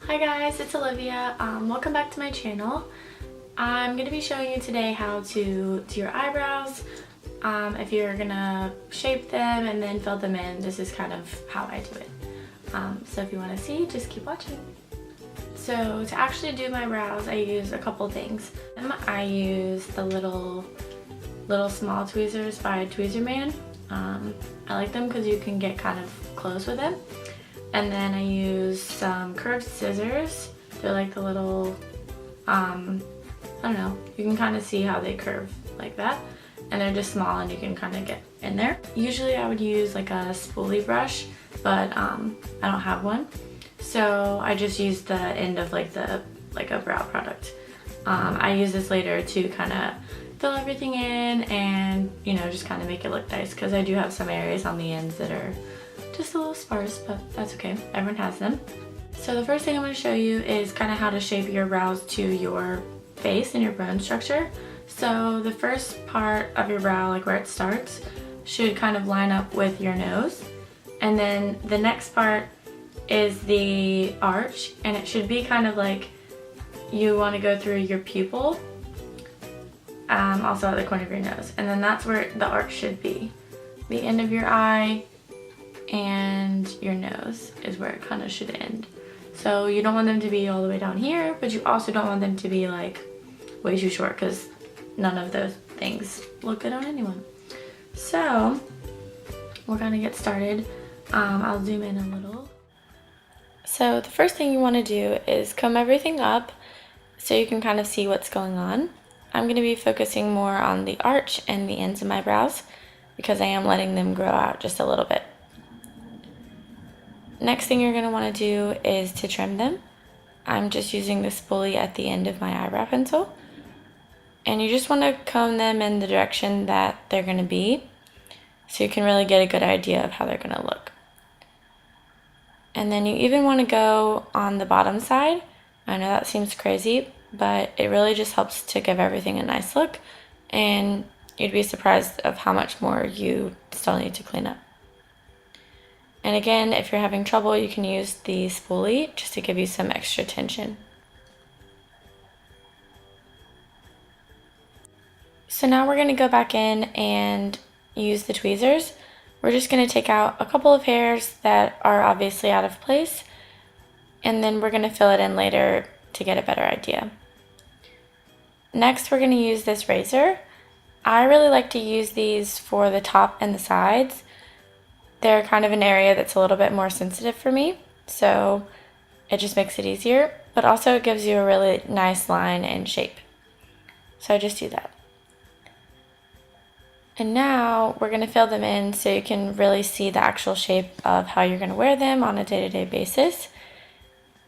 Hi guys, it's Olivia. Welcome back to my channel. I'm going to be showing you today how to do your eyebrows. If you're going to shape them and then fill them in, this is kind of how I do it. So if you want to see, just keep watching. So to actually do my brows, I use a couple things. I use the little small tweezers by Tweezerman. I like them because you can get kind of close with them. And then I use some curved scissors. They're like the little, I don't know, you can kind of see how they curve like that. And they're just small and you can kind of get in there. Usually I would use like a spoolie brush, but I don't have one. So I just use the end of like a brow product. I use this later to kind of fill everything in and, you know, just kind of make it look nice, because I do have some areas on the ends that are just a little sparse, but that's okay. Everyone has them. So the first thing I'm going to show you is kind of how to shape your brows to your face and your bone structure. So the first part of your brow, like where it starts, should kind of line up with your nose. And then the next part is the arch, and it should be kind of like you want to go through your pupil, also at the corner of your nose. And then that's where the arch should be. The end of your eye and your nose is where it kind of should end. So you don't want them to be all the way down here, but you also don't want them to be like way too short, because none of those things look good on anyone. So we're gonna get started. I'll zoom in a little. So the first thing you want to do is comb everything up so you can kind of see what's going on. I'm going to be focusing more on the arch and the ends of my brows because I am letting them grow out just a little bit. Next thing you're going to want to do is to trim them. I'm just using the spoolie at the end of my eyebrow pencil. And you just want to comb them in the direction that they're going to be, so you can really get a good idea of how they're going to look. And then you even want to go on the bottom side. I know that seems crazy, but it really just helps to give everything a nice look, and you'd be surprised of how much more you still need to clean up. And again, if you're having trouble, you can use the spoolie just to give you some extra tension. So now we're going to go back in and use the tweezers. We're just going to take out a couple of hairs that are obviously out of place, and then we're going to fill it in later to get a better idea. Next, we're going to use this razor. I really like to use these for the top and the sides. They're kind of an area that's a little bit more sensitive for me, so it just makes it easier, but also it gives you a really nice line and shape. So I just do that. And now we're going to fill them in so you can really see the actual shape of how you're going to wear them on a day-to-day basis.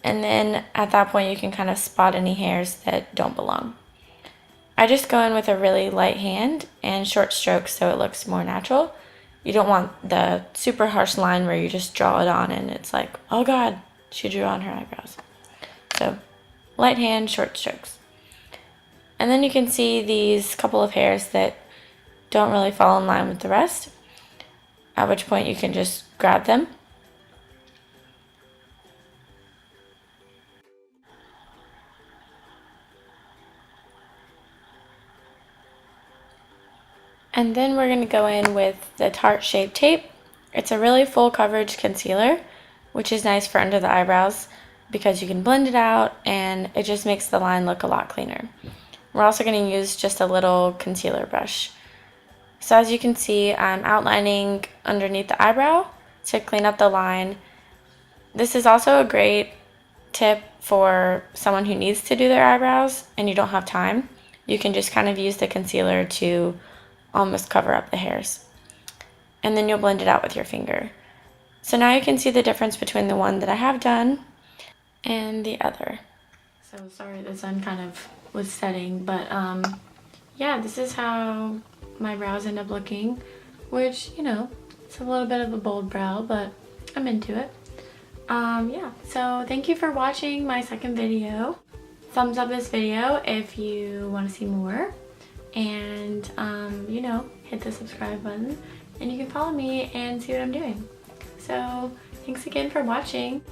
And then at that point you can kind of spot any hairs that don't belong. I just go in with a really light hand and short strokes so it looks more natural. You don't want the super harsh line where you just draw it on and it's like, oh god, she drew on her eyebrows. So light hand, short strokes. And then you can see these couple of hairs that don't really fall in line with the rest, at which point you can just grab them. And then we're going to go in with the Tarte Shape Tape. It's a really full coverage concealer, which is nice for under the eyebrows because you can blend it out and it just makes the line look a lot cleaner. We're also going to use just a little concealer brush. So as you can see, I'm outlining underneath the eyebrow to clean up the line. This is also a great tip for someone who needs to do their eyebrows and you don't have time. You can just kind of use the concealer to almost cover up the hairs. And then you'll blend it out with your finger. So now you can see the difference between the one that I have done and the other. So sorry the sun kind of was setting, but yeah, this is how my brows end up looking, which, you know, it's a little bit of a bold brow, but I'm into it. Yeah, so thank you for watching my second video. Thumbs up this video if you want to see more, and you know, hit the subscribe button, and you can follow me and see what I'm doing. So thanks again for watching.